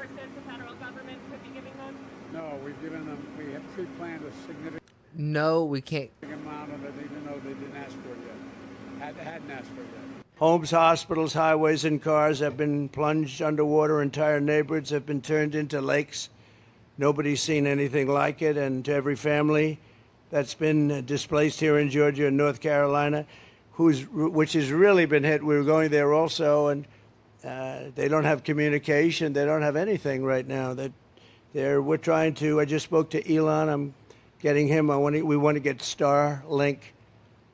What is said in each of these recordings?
resources the federal government could be giving them? No, we have pre-planned a significant No, we can't. amount of it, even though they didn't ask for it yet. Hadn't asked for it yet. Homes, hospitals, highways, and cars have been plunged underwater. Entire neighborhoods have been turned into lakes. Nobody's seen anything like it. And to every family that's been displaced here in Georgia and North Carolina, which has really been hit. We were going there also, and they don't have communication. They don't have anything right now. We're trying to. I just spoke to Elon. I'm getting him. We want to get Starlink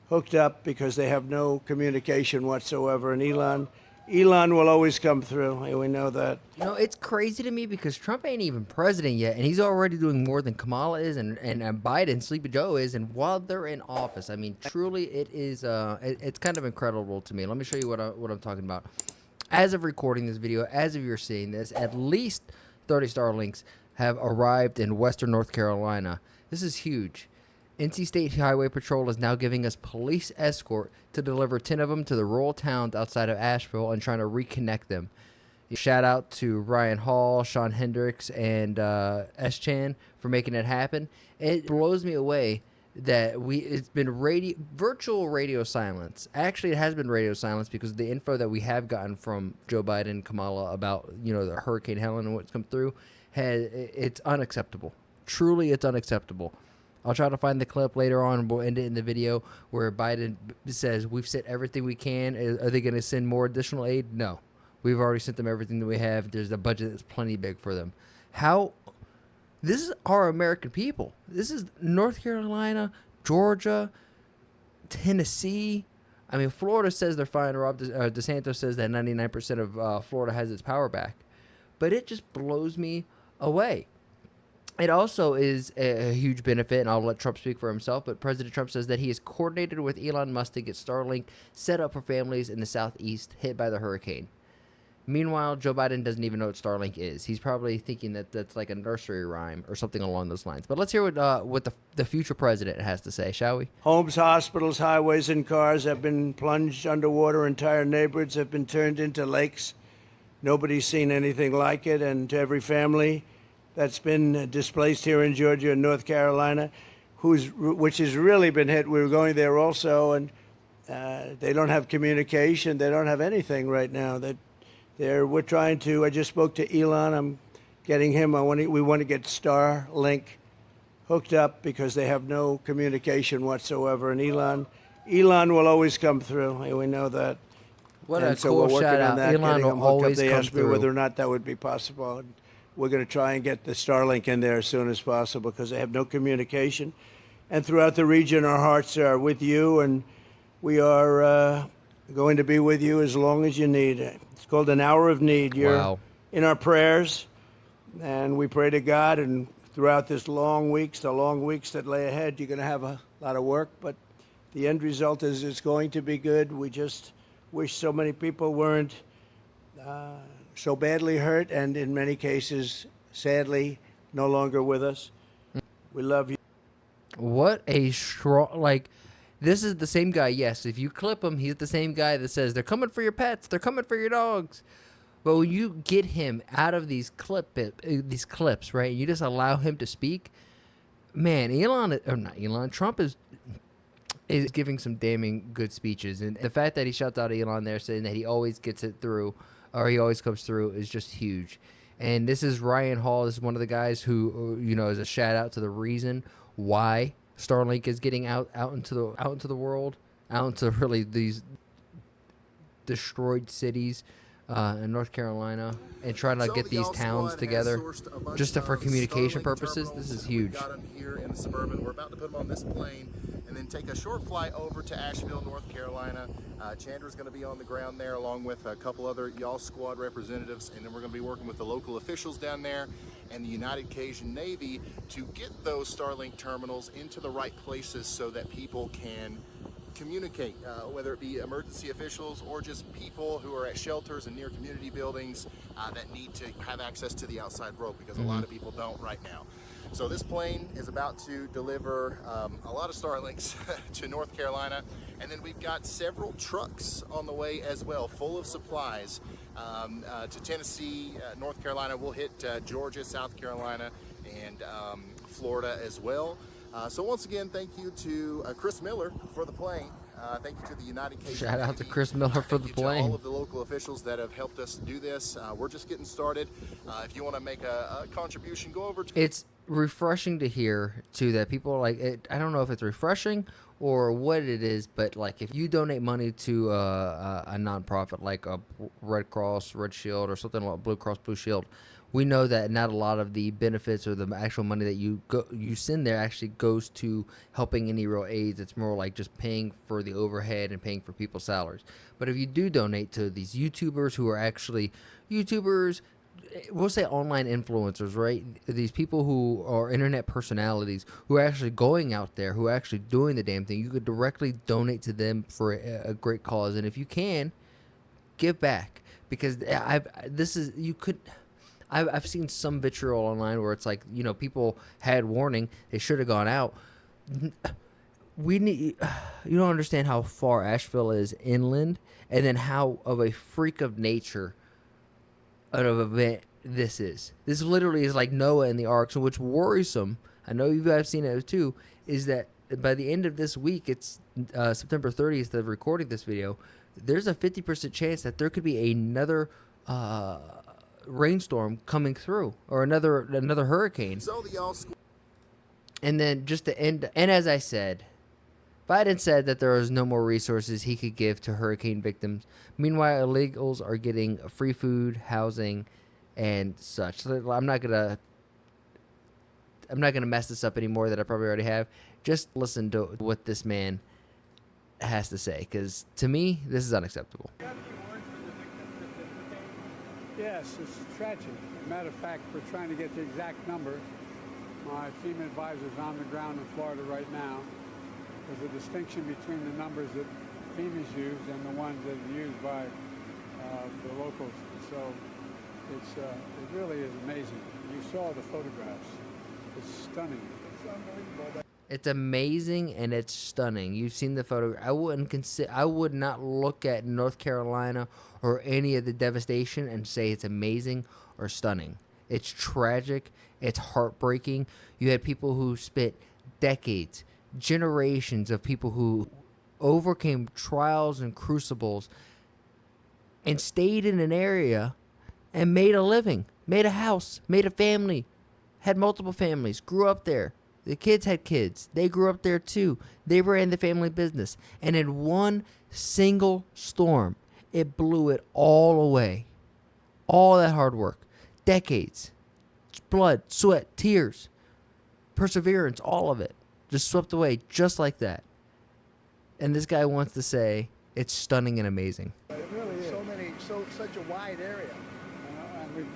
hooked up because they have no communication whatsoever. And Elon will always come through. We know that. You know, it's crazy to me because Trump ain't even president yet, and he's already doing more than Kamala is and Biden, Sleepy Joe is, and while they're in office. I mean, truly, it is. It's kind of incredible to me. Let me show you what I'm talking about. As of recording this video, as of you're seeing this, at least 30 Starlinks have arrived in Western North Carolina. This is huge. NC State Highway Patrol is now giving us police escort to deliver 10 of them to the rural towns outside of Asheville and trying to reconnect them. Shout out to Ryan Hall, Sean Hendricks, and S-Chan for making it happen. It blows me away that it's been virtual radio silence. Actually, it has been radio silence because the info that we have gotten from Joe Biden and Kamala about, the Hurricane Helen and what's come through, it's unacceptable. Truly, it's unacceptable. I'll try to find the clip later on, and we'll end it in the video where Biden says, we've sent everything we can. Are they going to send more additional aid? No. We've already sent them everything that we have. There's a budget that's plenty big for them. This is our American people. This is North Carolina, Georgia, Tennessee. I mean, Florida says they're fine. DeSantis says that 99% of Florida has its power back. But it just blows me away. It also is a huge benefit, and I'll let Trump speak for himself, but President Trump says that he has coordinated with Elon Musk to get Starlink set up for families in the southeast hit by the hurricane. Meanwhile, Joe Biden doesn't even know what Starlink is. He's probably thinking that that's like a nursery rhyme or something along those lines. But let's hear what the future president has to say, shall we? Homes, hospitals, highways, and cars have been plunged underwater. Entire neighborhoods have been turned into lakes. Nobody's seen anything like it. And to every family that's been displaced here in Georgia and North Carolina, which has really been hit. We were going there also, and they don't have communication. They don't have anything right now. We're trying to. I just spoke to Elon. I'm getting him. We want to get Starlink hooked up because they have no communication whatsoever. And Elon will always come through. We know that. What and a so cool we're working shout on out. that, Elon will always They come asked me through. whether or not that would be possible. And we're going to try and get the Starlink in there as soon as possible because they have no communication. And throughout the region, our hearts are with you, and we are going to be with you as long as you need. It's called an hour of need. You're in our prayers, and we pray to God. And throughout the long weeks that lay ahead, you're going to have a lot of work, but the end result is it's going to be good. We just wish so many people weren't so badly hurt, and in many cases, sadly, no longer with us. We love you. What a strong, this is the same guy. Yes, if you clip him, he's the same guy that says, they're coming for your pets, they're coming for your dogs. But when you get him out of these clips, right, you just allow him to speak, man, Trump is giving some damning good speeches. And the fact that he shouts out Elon there saying that he always gets it through, or he always comes through, is just huge. And this is Ryan Hall. This is one of the guys who, is a shout out to the reason why Starlink is getting out into the world, out into really these destroyed cities in North Carolina, and trying to get these towns together just for communication purposes. This is huge. Got them here in the Suburban. We're about to put them on this plane and then take a short flight over to Asheville, North Carolina. Chandra's going to be on the ground there along with a couple other Y'all Squad representatives, and then we're going to be working with the local officials down there and the United Cajun Navy to get those Starlink terminals into the right places so that people can communicate, whether it be emergency officials or just people who are at shelters and near community buildings that need to have access to the outside world, because a lot of people don't right now. So this plane is about to deliver a lot of Starlinks to North Carolina, and then we've got several trucks on the way as well, full of supplies to Tennessee, North Carolina. We'll hit Georgia, South Carolina, and Florida as well. So once again, thank you to Chris Miller for the plane. Thank you to the United Kingdom. Shout out to Chris Miller for the To plane. all of the local officials that have helped us do this. We're just getting started. If you want to make a contribution, go over to... It's refreshing to hear too that people like it. I don't know if it's refreshing or what it is, but like if you donate money to a nonprofit like a Red Cross, Red Shield, or something like Blue Cross Blue Shield, we know that not a lot of the benefits or the actual money that you send there actually goes to helping any real aids. It's more like just paying for the overhead and paying for people's salaries. But if you do donate to these YouTubers who are actually YouTubers, we'll say online influencers, right? These people who are internet personalities who are actually going out there, who are actually doing the damn thing, you could directly donate to them for a great cause. And if you can, give back, because I've seen some vitriol online where it's like, you know, people had warning, they should have gone out. You don't understand how far Asheville is inland, and then how of a freak of nature of an event this is. This literally is like Noah and the ark. So what's worrisome, I know you guys have seen it too, is that by the end of this week, it's September 30th of recording this video, there's a 50% chance that there could be another rainstorm coming through, or another hurricane. So And then just to end, and as I said, Biden said that there was no more resources he could give to hurricane victims. Meanwhile, illegals are getting free food, housing, and such. So I'm not gonna mess this up anymore that I probably already have. Just listen to what this man has to say, because to me, this is unacceptable. Yes, it's tragic. Matter of fact, we're trying to get the exact number. My FEMA advisor is on the ground in Florida right now. There's a distinction between the numbers that FEMA's used and the ones that are used by the locals. So it really is amazing. You saw the photographs. It's stunning. It's unbelievable. It's amazing and it's stunning. You've seen the photo. I would not look at North Carolina or any of the devastation and say it's amazing or stunning. It's tragic. It's heartbreaking. You had people who spent decades, generations of people who overcame trials and crucibles and stayed in an area and made a living, made a house, made a family, had multiple families, grew up there. The kids had kids. They grew up there too. They were in the family business. And in one single storm, it blew it all away. All that hard work, decades, blood, sweat, tears, perseverance, all of it just swept away just like that. And this guy wants to say it's stunning and amazing. It really is. Such a wide area. And we've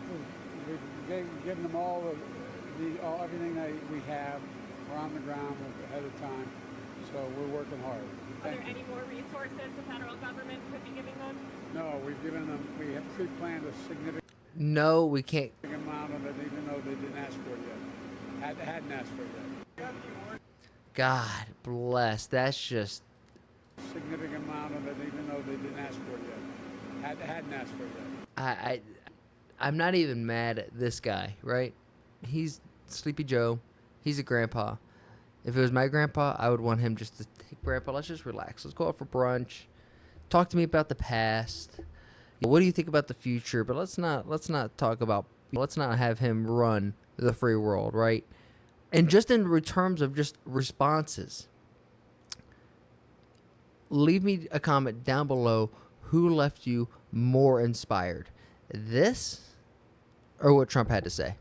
given them all everything that we have. We're on the ground ahead of time, so we're working hard. Are there any more resources the federal government could be giving them? No, we have pre-planned a significant No, we can't. amount of it, even though they didn't ask for it yet. Hadn't asked for it yet. God bless. That's just. Significant amount of it, even though they didn't ask for it yet. Hadn't asked for it yet. I'm not even mad at this guy, right? He's Sleepy Joe. He's a grandpa. If it was my grandpa, I would want him just to take grandpa. Let's just relax. Let's go out for brunch. Talk to me about the past. What do you think about the future? But let's not have him run the free world, right? And just in terms of just responses, leave me a comment down below who left you more inspired, this or what Trump had to say.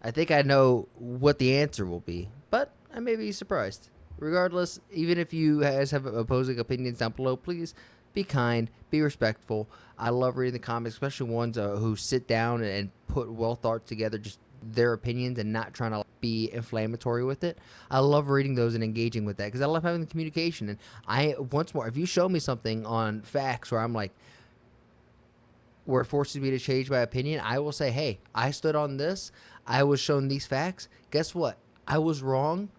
I think I know what the answer will be, but I may be surprised. Regardless, even if you guys have opposing opinions down below, please be kind, be respectful. I love reading the comments, especially ones who sit down and put well thought together, just their opinions and not trying to be inflammatory with it. I love reading those and engaging with that because I love having the communication. And once more, if you show me something on facts where I'm like, where it forces me to change my opinion, I will say, hey, I stood on this. I was shown these facts. Guess what? I was wrong,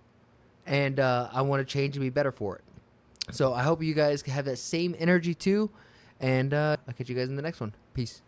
and I want to change and be better for it. So I hope you guys have that same energy too, and I'll catch you guys in the next one. Peace.